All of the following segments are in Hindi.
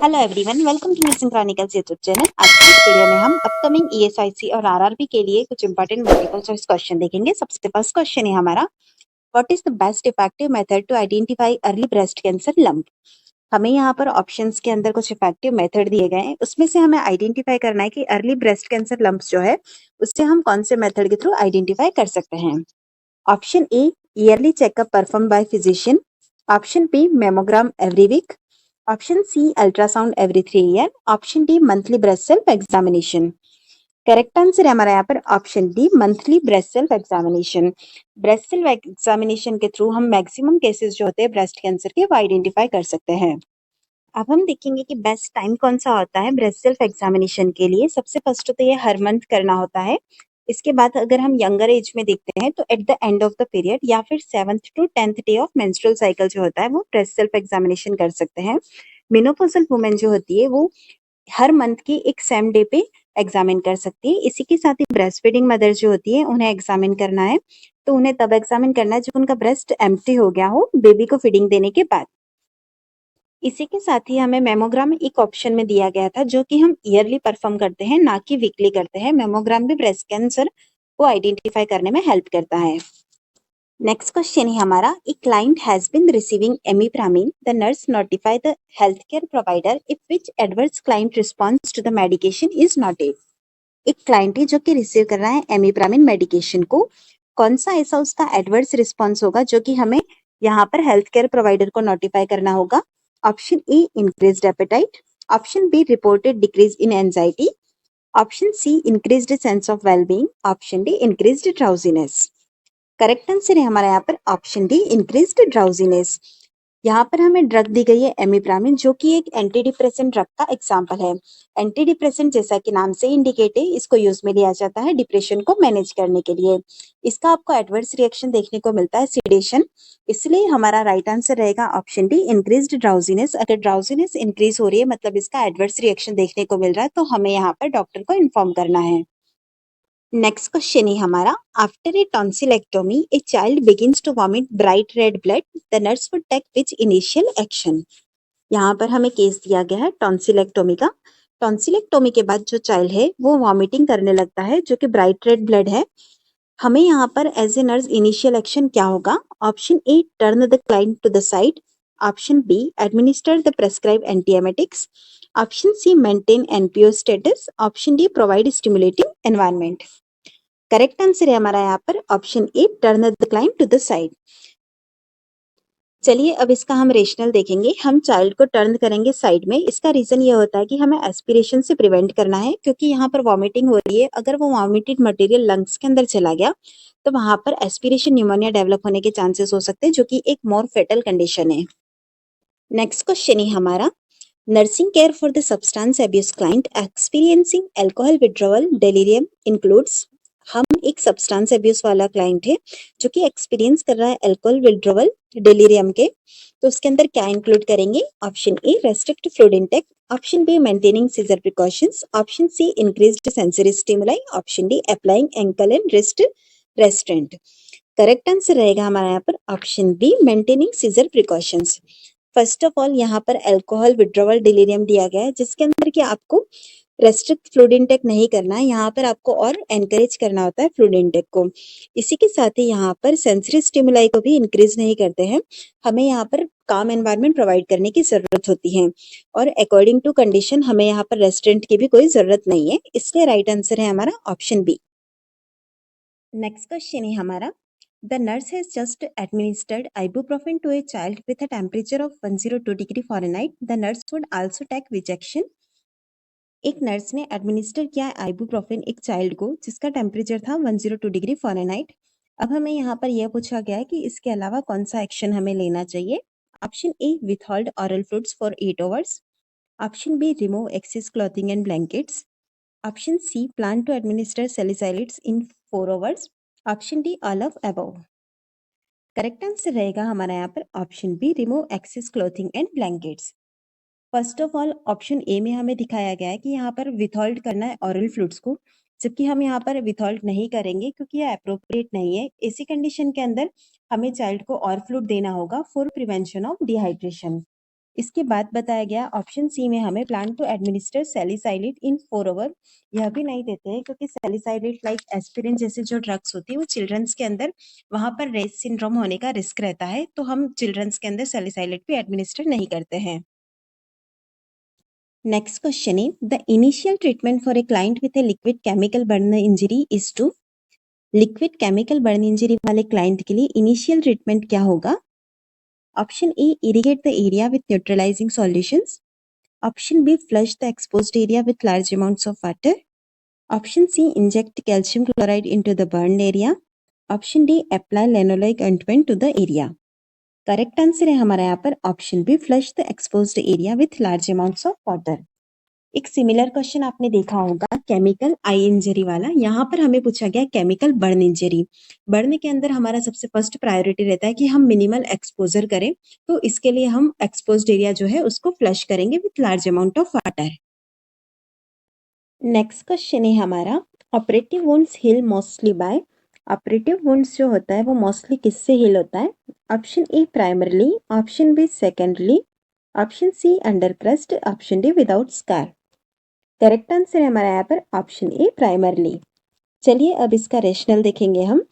Hello everyone, welcome to Nursing Chronicles YouTube channel. आज की इस वीडियो में हम अपकमिंग ईएसआईसी और आरआरबी के लिए कुछ इंपॉर्टेंट मल्टीपल चॉइस क्वेश्चन देखेंगे। सबसे फर्स्ट क्वेश्चन है हमारा, what is the best effective method to identify early breast cancer lump. हमें यहाँ पर ऑप्शंस के अंदर कुछ इफेक्टिव मेथड दिए गए हैं, उसमें से हमें आइडेंटिफाई करना है कि अर्ली ब्रेस्ट कैंसर लंप्स जो है उससे हम कौन से मेथड के थ्रू आइडेंटिफाई कर सकते हैं। Option A, yearly checkup perform by physician. Option B, mammogram every week. Option C, ultrasound every 3 year. Option D, monthly breast self examination. Correct answer है हमारा यहाँ पर option D, monthly breast self examination. Breast self examination के थ्रू हम मैक्सिमम केसेस जो होते हैं ब्रेस्ट कैंसर के वो आइडेंटिफाई कर सकते हैं। अब हम देखेंगे कि बेस्ट टाइम कौन सा होता है ब्रेस्ट सेल्फ एग्जामिनेशन के लिए। सबसे फर्स्ट तो ये हर मंथ करना होता है। इसके बाद अगर हम यंगर एज में देखते हैं तो at the end of the period या फिर 7th to 10th day of menstrual cycle जो होता है वो ब्रेस्ट सेल्फ एग्जामिनेशन कर सकते हैं। मेनोपॉजल वुमेन जो होती है वो हर मंथ की एक सेम डे पे एग्जामिन कर सकती है। इसी के साथ ही ब्रेस्ट फीडिंग मदर जो होती है उन्हें एग्जामिन करना है तो उन्हें तब एग्जामिन करना है जब उनका ब्रेस्ट एम्प्टी हो गया हो बेबी को फीडिंग देने के बाद। इसी के साथ ही हमें मेमोग्राम एक ऑप्शन में दिया गया था जो कि हम ईयरली परफॉर्म करते हैं, ना कि वीकली करते हैं। मेमोग्राम भी ब्रेस्ट कैंसर को आइडेंटिफाई करने में हेल्प करता है। नेक्स्ट क्वेश्चन है हमारा, a client has been receiving imipramine, the nurse notify the health care provider if which adverse client response to the medication is noted. एक क्लाइंट है जो कि रिसीव कर रहा है एमिप्रामिन मेडिकेशन को, कौन सा ऐसा उसका एडवर्स रिस्पॉन्स होगा जो कि हमें यहाँ पर हेल्थ केयर प्रोवाइडर को नोटिफाई करना होगा। Option A, increased appetite. Option B, reported decrease in anxiety. Option C, increased sense of wellbeing. Option D, increased drowsiness. Correct answer है हमारा यहाँ पर ऑप्शन डी, इंक्रीज्ड ड्राउजीनेस। यहाँ पर हमें ड्रग दी गई है एमिप्रामिन जो कि एक एंटी डिप्रेसेंट ड्रग का एग्जाम्पल है। एंटी डिप्रेसेंट जैसा कि नाम से इंडिकेट है, इसको यूज में लिया जाता है डिप्रेशन को मैनेज करने के लिए। इसका आपको एडवर्स रिएक्शन देखने को मिलता है, सिडेशन। इसलिए हमारा राइट आंसर रहेगा ऑप्शन डी, इंक्रीज्ड ड्राउजीनेस। अगर ड्राउजीनेस इंक्रीज हो रही है मतलब इसका एडवर्स रिएक्शन देखने को मिल रहा है तो हमें यहाँ पर डॉक्टर को इन्फॉर्म करना है। नेक्स्ट क्वेश्चन है हमारा, after a tonsillectomy a child begins to vomit bright red blood, the nurse would take which initial action. यहाँ पर हमें केस दिया गया है टॉन्सिलेक्टोमी का। टॉन्सिलेक्टोमी के बाद जो चाइल्ड है वो वॉमिटिंग करने लगता है जो कि ब्राइट रेड ब्लड है। हमें यहाँ पर as a nurse initial action क्या होगा। Option A, turn the client to the side. Option B, administer the prescribe antiemetics. Option C, maintain NPO status. Option D, provide stimulating environment. Correct answer है हमारा यहाँ पर option A, turn the client to the side. चलिए अब इसका हम रेशनल देखेंगे। हम चाइल्ड को टर्न करेंगे साइड में, इसका रीजन ये होता है कि हमें एस्पिरेशन से प्रिवेंट करना है क्योंकि यहाँ पर वॉमिटिंग हो रही है। अगर वो वॉमिटेड मटेरियल लंग्स के अंदर चला गया तो वहां पर एस्पिरेशन न्यूमोनिया डेवलप होने के चांसेस हो सकते हैं जो कि एक मोर फेटल कंडीशन है। नेक्स्ट क्वेश्चन है हमारा, nursing care for the substance abuse client experiencing alcohol withdrawal delirium includes। हम एक सब्सटेंस अब्यूज वाला क्लाइंट है जो कि एक्सपीरियंस कर रहा है अल्कोहल विड्रॉवल डेलीरियम के, तो उसके अंदर क्या इंक्लूड करेंगे। Option A, restrict fluid intake. Option B, maintaining seizure precautions. Option C, increased sensory stimuli. Option D, applying ankle and wrist restraint. Correct answer रहेगा हमारा यहाँ पर option B, maintaining seizure precautions. First of all यहाँ पर अल्कोहल विड्रॉवल डिलीरियम दिया गया है जिसके अंदर कि आपको रेस्ट्रिक्ट फ्लूइड इंटेक नहीं करना है, यहाँ पर आपको और एनकरेज करना होता है फ्लूइड इंटेक को। इसी के साथ ही यहाँ पर सेंसरी स्टिमुलाई को भी इंक्रीज नहीं करते हैं, हमें यहाँ पर काम एनवायरनमेंट प्रोवाइड करने की जरूरत होती है और अकॉर्डिंग टू कंडीशन हमें यहाँ पर रेस्टोरेंट की भी कोई जरूरत नहीं है, इसलिए राइट आंसर है हमारा ऑप्शन बी। नेक्स्ट क्वेश्चन है हमारा, The nurse has just administered ibuprofen to a child with a temperature of 102 degree Fahrenheit. The nurse would also take which action? एक नर्स ने एडमिनिस्टर किया आइबुप्रोफेन एक चाइल्ड को जिसका टेम्परेचर था 102 डिग्री फ़ारेनहाइट। अब हमें यहाँ पर यह पूछा गया है कि इसके अलावा कौन सा एक्शन हमें लेना चाहिए। Option A, withhold oral fluids for 8 hours. Option B, remove excess clothing and blankets. Option C, plan to administer salicylates in 4 hours. Option D, all of above. Correct answer रहेगा हमारा यहाँ पर option B, remove excess clothing and blankets. First of all option A में हमें दिखाया गया है कि यहाँ पर विथहोल्ड करना है ऑरल फ्लूइड्स को, जबकि हम यहाँ पर विथहोल्ड नहीं करेंगे क्योंकि यह अप्रोप्रिएट नहीं है। इसी कंडीशन के अंदर हमें चाइल्ड को और फ्लूइड देना होगा फॉर प्रिवेंशन ऑफ डिहाइड्रेशन। इसके बाद बताया गया ऑप्शन सी में हमें plan to administer salicylate in 4 hour यह भी नहीं देते हैं क्योंकि सैलिसाइलिड लाइक एस्पिरिन जैसे जो ड्रग्स होती है वो चिल्ड्रंस के अंदर वहां पर रेस सिंड्रोम होने का रिस्क रहता है, तो हम चिल्ड्रंस के अंदर सैलिसाइलिड भी एडमिनिस्टर नहीं करते हैं। नेक्स्ट क्वेश्चन है the initial treatment for a client with a liquid chemical burn injury is to. Liquid chemical burn injury वाले क्लाइंट के लिए इनिशियल ट्रीटमेंट क्या होगा? Option A irrigate the area with neutralising solutions. Option B flush the exposed area with large amounts of water. Option C inject calcium chloride into the burn area. Option D apply lanolin ointment to the area. Correct answer है हमारा यहाँ पर option B flush the exposed area with large amounts of water. एक सिमिलर क्वेश्चन आपने देखा होगा केमिकल आई इंजरी वाला, यहाँ पर हमें पूछा गया केमिकल बर्न इंजरी। बर्न के अंदर हमारा सबसे फर्स्ट प्रायोरिटी रहता है कि हम मिनिमल एक्सपोजर करें, तो इसके लिए हम एक्सपोज्ड एरिया जो है उसको फ्लश करेंगे with large amount of water. Next question है हमारा operative wounds heal mostly by. Operative wounds जो होता है वो मोस्टली किससे हील होता है? Option A primarily, option B secondly, option C under crust, option D without scar. Correct answer है हमारा यहाँ पर ऑप्शन ए प्राइमरली। चलिए अब इसका रेशनल देखेंगे हम।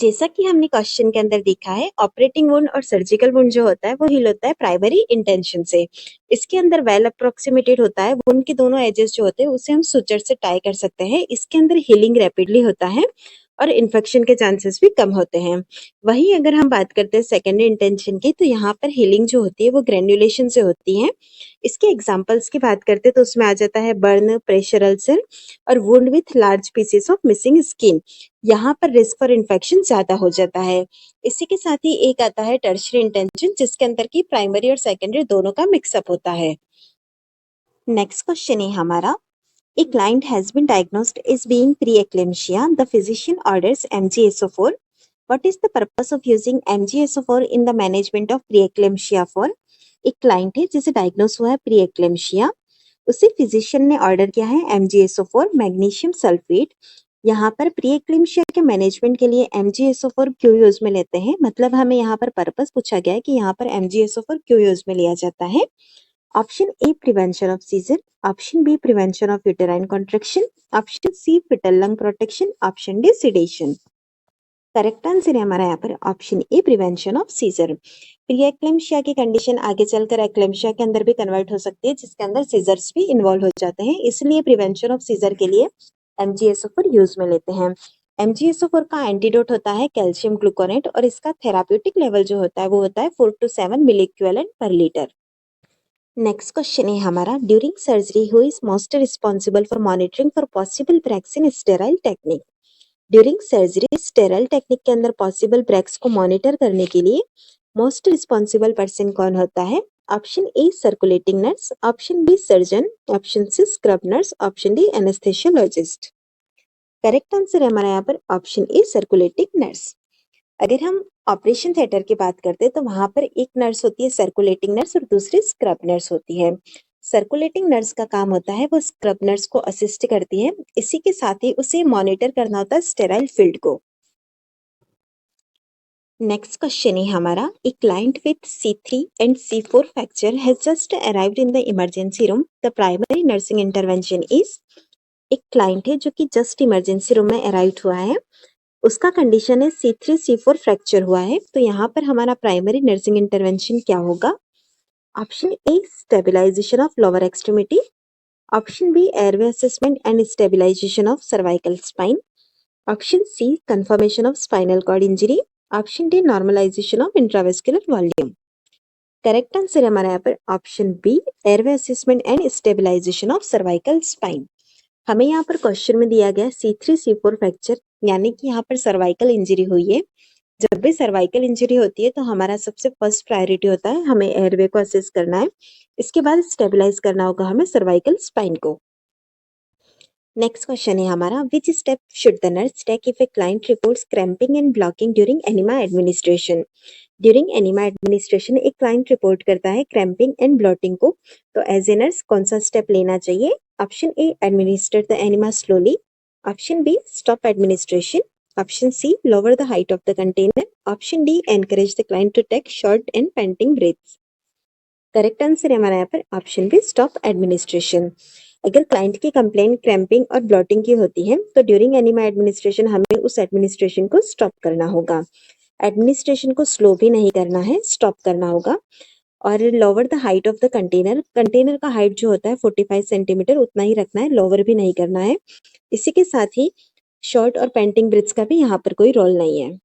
जैसा कि हमने क्वेश्चन के अंदर देखा है ऑपरेटिंग वुंड और सर्जिकल वुंड जो होता है वो हील होता है प्राइमरी इंटेंशन से। इसके अंदर वेल अप्रोक्सीमेटेड होता है, वुंड के दोनों एजेस जो होते हैं उसे हम सुचर से टाई कर सकते हैं। इसके अंदर हीलिंग रैपिडली होता है और इन्फेक्शन के चांसेस भी कम होते हैं। वहीं अगर हम बात करते हैं सेकेंडरी इंटेंशन की, तो यहाँ पर हीलिंग जो होती है वो ग्रेन्युलेशन से होती है। इसके एग्जांपल्स की बात करते हैं तो उसमें आ जाता है बर्न, प्रेशर अल्सर और wound with large pieces of missing skin. यहाँ पर रिस्क फॉर इन्फेक्शन ज्यादा हो जाता है। इसी के साथ ही एक आता है टर्शियरी इंटेंशन जिसके अंदर की प्राइमरी और सेकेंडरी दोनों का मिक्सअप होता है। नेक्स्ट क्वेश्चन है हमारा A client has been diagnosed as being pre-eclampsia. The physician orders MgSO4. What is the purpose of using MgSO4 in the management of pre-eclampsia for? एक क्लाइंट है जिसे डायग्नोस हुआ है प्री एक्लेम्शिया, उसे फिजिशियन ने ऑर्डर किया है MgSO4 मैग्नीशियम सल्फेट। यहाँ पर प्री एक्लेम्शिया के मैनेजमेंट के लिए MgSO4 क्यों यूज में लेते हैं, मतलब हमें यहाँ पर पर्पस पूछा गया है कि यहाँ पर MgSO4 क्यों यूज में लिया जाता है। Option A prevention of seizure, option B prevention of uterine contraction, option C fetal lung protection, option D sedation. Correct answer है हमारा यहाँ पर option A prevention of seizure. Pre eclampsia की कंडीशन आगे चलकर एक्लेम्शिया के अंदर भी कन्वर्ट हो सकती है जिसके अंदर सीजर्स भी इन्वॉल्व हो जाते हैं, इसलिए प्रिवेंशन ऑफ सीजर के लिए MgSO4 यूज में लेते हैं। MgSO4 का एंटीडोट होता है कैल्शियम ग्लूकोनेट और इसका थेराप्यूटिक लेवल जो होता है वो होता है 4 to 7 milliequivalent per litre. Next question है हमारा during surgery who is most responsible for monitoring for possible breaks in sterile technique. During surgery sterile technique के अंदर पॉसिबल ब्रेक्स को मॉनिटर करने के लिए मोस्ट रिस्पॉन्सिबल पर्सन कौन होता है? Option A circulating nurse, option B surgeon, option C scrub nurse, option D anaesthesiologist. Correct answer है हमारा यहाँ पर ऑप्शन ए सर्कुलेटिंग नर्स। अगर हम ऑपरेशन थिएटर की बात करते हैं तो वहां पर एक नर्स होती है सर्कुलेटिंग नर्स और दूसरी स्क्रब नर्स होती है। सर्कुलेटिंग नर्स का काम होता है वो स्क्रब नर्स को असिस्ट करती है, इसी के साथ ही उसे मॉनिटर करना होता है स्टेराइल फील्ड को। नेक्स्ट क्वेश्चन है हमारा a client with C3 and C4 fracture has just arrived in the emergency room, the primary nursing intervention is. एक क्लाइंट है जो कि जस्ट इमरजेंसी रूम में अराइव हुआ है, उसका कंडीशन है C3 C4 फ्रैक्चर हुआ है, तो यहाँ पर हमारा प्राइमरी नर्सिंग इंटरवेंशन क्या होगा? Option A stabilisation of lower extremity, option B airway assessment and stabilisation of cervical spine, option C confirmation of spinal cord injury, option D normalisation of intravascular volume. Correct answer है हमारा यहाँ पर option B airway assessment and stabilisation of cervical spine. हमें यहाँ पर क्वेश्चन में दिया गया C3 C4 फ्रैक्चर, यानी कि यहाँ पर सर्वाइकल इंजरी हुई है। जब भी सर्वाइकल इंजरी होती है तो हमारा सबसे फर्स्ट प्रायोरिटी होता है हमें एयरवे को असेस करना है, इसके बाद स्टेबलाइज करना होगा हमें सर्वाइकल स्पाइन को। नेक्स्ट क्वेश्चन है हमारा which step should the nurse take if a client reports cramping and blocking during enema administration. During enema administration एक क्लाइंट रिपोर्ट करता है क्रैम्पिंग एंड ब्लॉटिंग को, तो एज ए नर्स कौन सा स्टेप लेना चाहिए? Option A administer the enema slowly, option B stop administration, option C lower the height of the container, option D encourage the client to take short and panting breaths. Correct answer है हमारा यहाँ पर ऑप्शन बी स्टॉप एडमिनिस्ट्रेशन। अगर क्लाइंट की कंप्लेंट क्रैम्पिंग और ब्लॉटिंग की होती है तो ड्यूरिंग एनिमा एडमिनिस्ट्रेशन हमें उस एडमिनिस्ट्रेशन को स्टॉप करना होगा। एडमिनिस्ट्रेशन को स्लो भी नहीं करना है, स्टॉप करना होगा। और lower the height of the container, container का हाइट जो होता है 45 सेंटीमीटर उतना ही रखना है, लोअर भी नहीं करना है। इसी के साथ ही शॉर्ट और पेंटिंग ब्रिथ्स का भी यहाँ पर कोई रोल नहीं है।